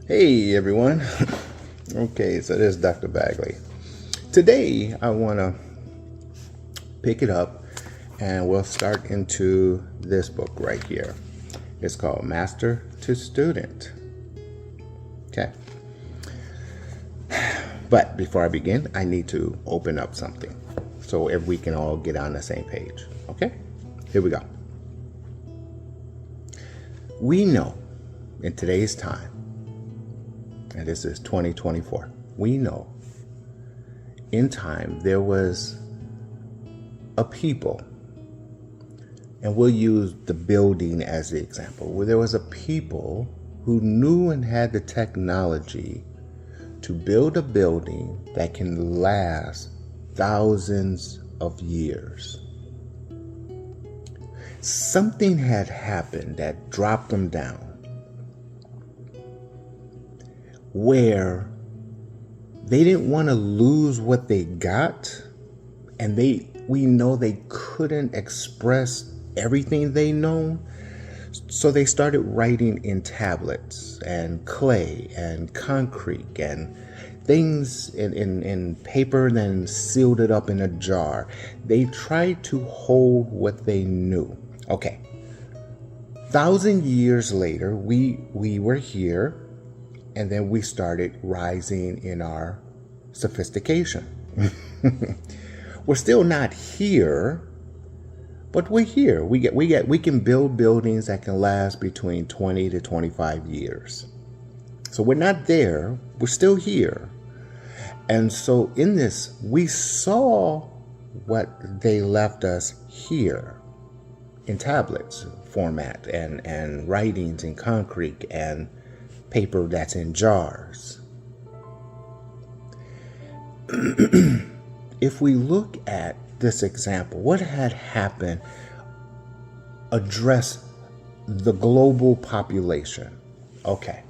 Hey everyone. Okay, so this is Dr. Bagley. Today I want to pick it up and we'll start into this book right here. It's called Master to Student. Okay. But before I begin, I need to open up something so if we can all get on the same page. Okay? Here we go. We know in today's time, and this is 2024, we know in time there was a people, and we'll use the building as the example, where there was a people who knew and had the technology to build a building that can last thousands of years. Something had happened that dropped them down, where they didn't want to lose what they got, and we know they couldn't express everything they know, so they started writing in tablets and clay and concrete and things in paper, then sealed it up in a jar. They tried to hold what they knew. Okay, 1,000 years later, we were here, and then we started rising in our sophistication. We're still not here, but we're here. We can build buildings that can last between 20 to 25 years. So we're not there, we're still here. And so in this, we saw what they left us here in tablets format and writings in concrete and paper that's in jars. If we look at this example, what had happened, address the global population. Okay.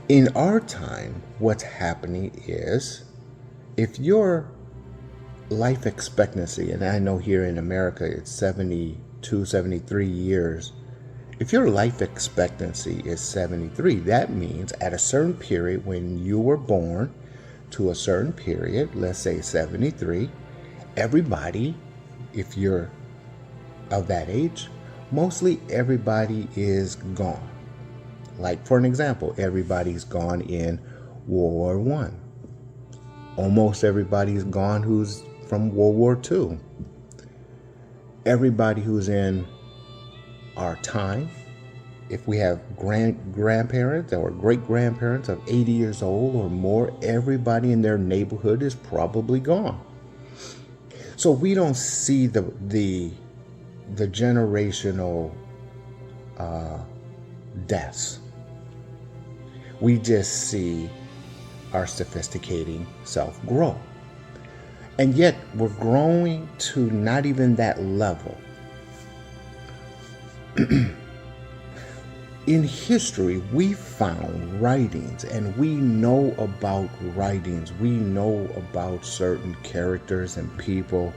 In our time, what's happening is, if your life expectancy, and I know here in America it's 72, 73 years, if your life expectancy is 73, that means at a certain period when you were born to a certain period, let's say 73, everybody, if you're of that age, mostly everybody is gone. Like, for an example, everybody's gone in World War I. Almost everybody's gone who's from World War II. Everybody who's in our time, if we have grandparents or great-grandparents of 80 years old or more, everybody in their neighborhood is probably gone. So we don't see the generational deaths. We just see our sophisticating self grow. And yet we're growing to not even that level. In history, we found writings, and we know about writings. We know about certain characters and people.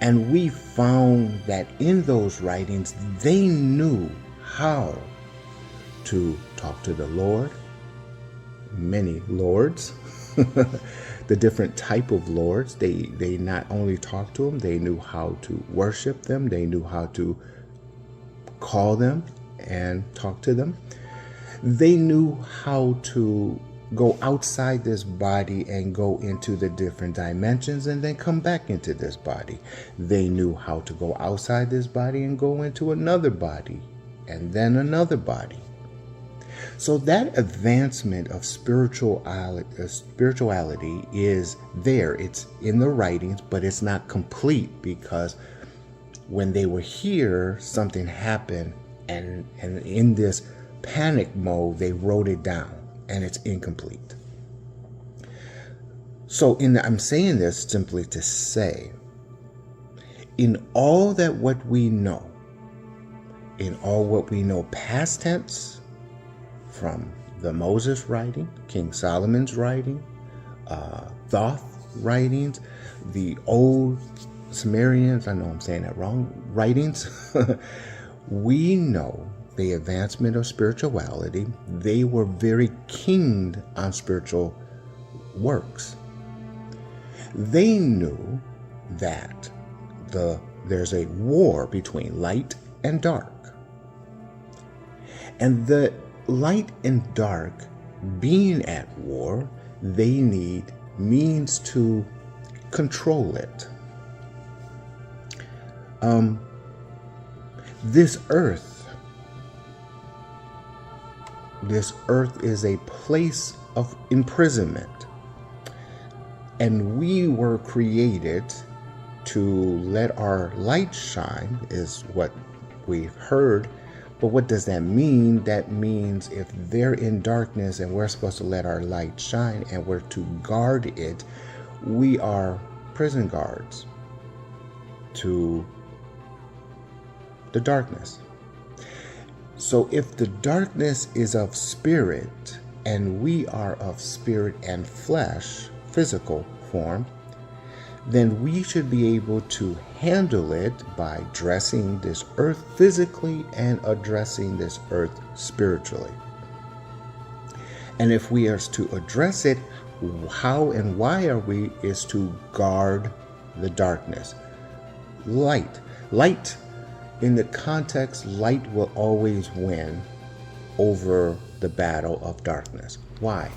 And we found that in those writings, they knew how to talk to the Lord, many lords, the different type of lords. They not only talked to them, they knew how to worship them. They knew how to call them and talk to them. They knew how to go outside this body and go into the different dimensions and then come back into this body. They knew how to go outside this body and go into another body and then another body. So that advancement of spirituality is there. It's in the writings, but it's not complete, because when they were here, something happened, and in this panic mode, they wrote it down, and it's incomplete. So I'm saying this simply to say, in all that what we know, in all what we know past tense, from the Moses writing, King Solomon's writing, Thoth writings, the old Sumerians, I know I'm saying that wrong, writings, we know the advancement of spirituality, they were very keen on spiritual works. They knew that there's a war between light and dark. And the light and dark being at war, they need means to control it. This earth is a place of imprisonment. And we were created to let our light shine, is what we've heard. But what does that mean? That means if they're in darkness and we're supposed to let our light shine and we're to guard it, we are prison guards to the darkness. So if the darkness is of spirit and we are of spirit and flesh, physical form, then we should be able to handle it by dressing this earth physically and addressing this earth spiritually. And if we are to address it, how and why are we, is to guard the darkness. Light, in the context, light will always win over the battle of darkness. Why?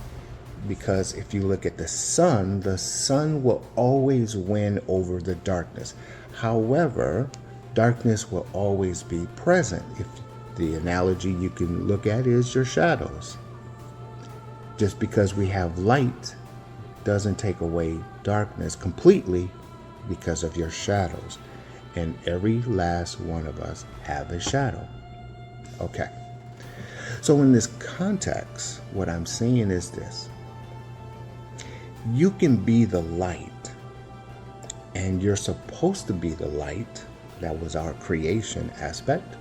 Because if you look at the sun will always win over the darkness. However, darkness will always be present. If the analogy you can look at is your shadows. Just because we have light doesn't take away darkness completely because of your shadows. And every last one of us have a shadow. Okay. So in this context, what I'm saying is this. You can be the light, and you're supposed to be the light. That was our creation aspect.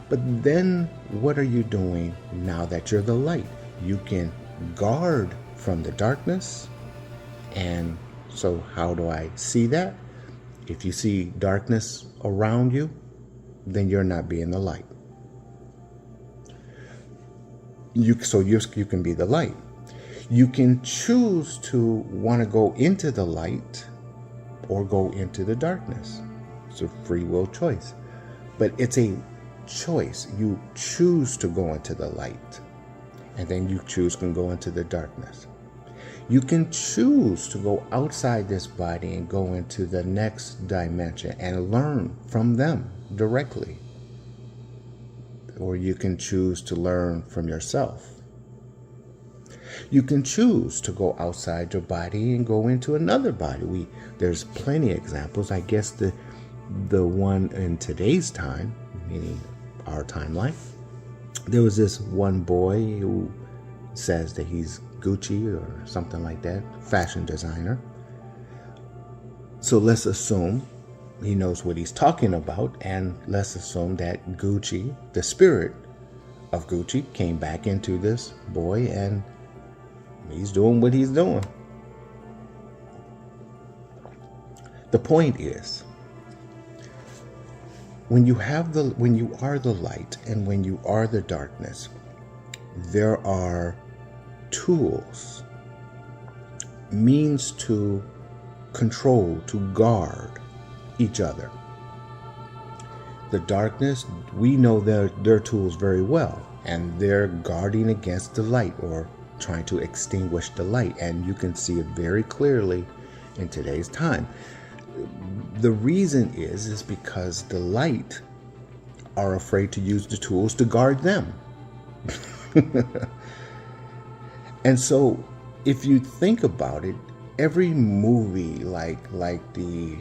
But then what are you doing now that you're the light? You can guard from the darkness. And so how do I see that? If you see darkness around you, then you're not being the light. You can be the light. You can choose to want to go into the light or go into the darkness. It's a free will choice. But it's a choice. You choose to go into the light, and then you can go into the darkness. You can choose to go outside this body and go into the next dimension and learn from them directly. Or you can choose to learn from yourself. You can choose to go outside your body and go into another body. There's plenty of examples. I guess the one in today's time, meaning our timeline, there was this one boy who says that he's Gucci or something like that, fashion designer. So let's assume he knows what he's talking about, and let's assume that Gucci, the spirit of Gucci, came back into this boy and he's doing what he's doing. The point is, when you are the light and when you are the darkness, there are tools, means to control, to guard each other. The darkness, we know their tools very well, and they're guarding against the light or trying to extinguish the light, and you can see it very clearly in today's time. The reason is because the light are afraid to use the tools to guard them. And so if you think about it, every movie like the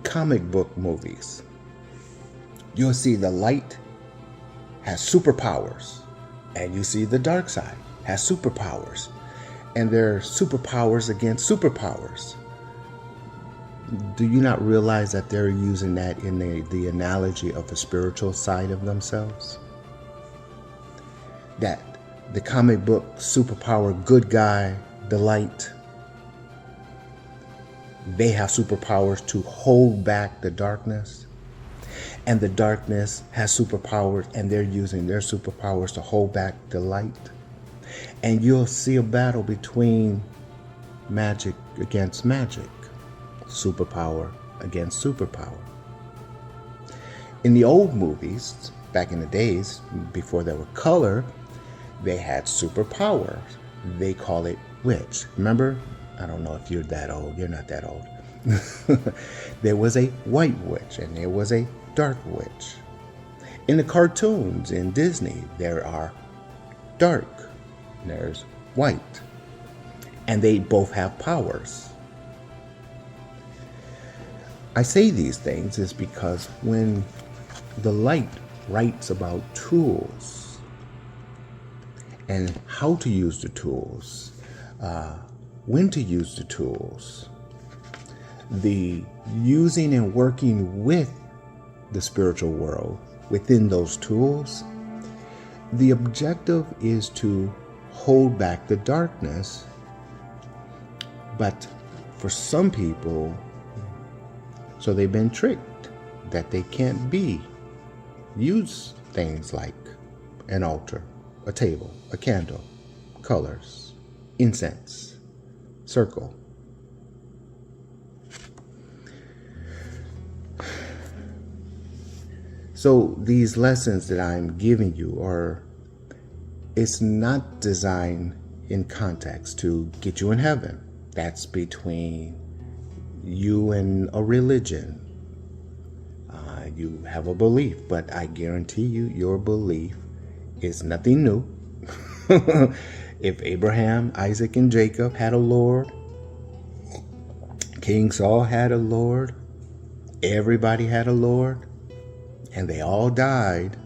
comic book movies, you'll see the light has superpowers, and you see the dark side has superpowers, and they're superpowers against superpowers. Do you not realize that they're using that in the analogy of the spiritual side of themselves? That the comic book superpower good guy, the light, they have superpowers to hold back the darkness. and the darkness has superpowers, and they're using their superpowers to hold back the light. And you'll see a battle between magic against magic, superpower against superpower. In the old movies, back in the days, before there were color, they had superpowers. They call it witch. Remember? I don't know if you're that old. You're not that old. There was a white witch and there was a dark witch. In the cartoons in Disney, there are dark, and there's white, and they both have powers. I say these things is because when the light writes about tools and how to use the tools, when to use the tools, the using and working with the spiritual world within those tools, the objective is to hold back the darkness. But for some people, so they've been tricked that they can't use things like an altar, a table, a candle, colors, incense, circle. So these lessons that I'm giving you it's not designed in context to get you in heaven. That's between you and a religion. You have a belief, but I guarantee you your belief is nothing new. If Abraham, Isaac, and Jacob had a Lord, King Saul had a Lord, everybody had a Lord, and they all died,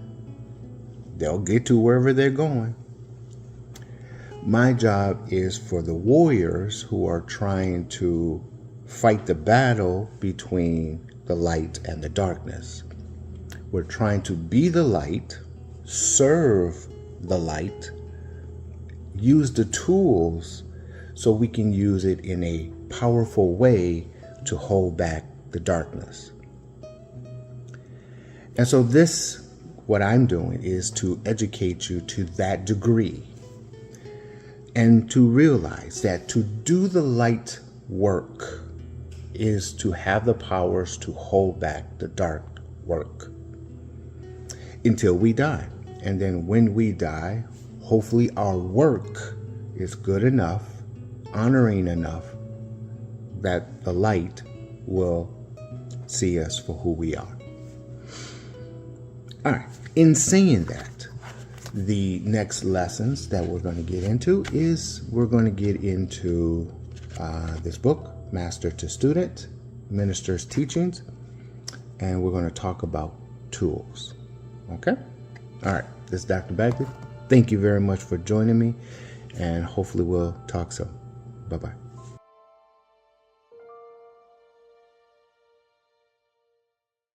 they'll get to wherever they're going. My job is for the warriors who are trying to fight the battle between the light and the darkness. We're trying to be the light, serve the light, use the tools so we can use it in a powerful way to hold back the darkness. And so what I'm doing is to educate you to that degree and to realize that to do the light work is to have the powers to hold back the dark work until we die. And then when we die, hopefully our work is good enough, honoring enough, that the light will see us for who we are. All right, in saying that, the next lessons that we're going to get into is we're going to get into this book, Master to Student, Minister's Teachings, and we're going to talk about tools. Okay? All right, this is Dr. Bagley. Thank you very much for joining me, and hopefully we'll talk soon. Bye-bye.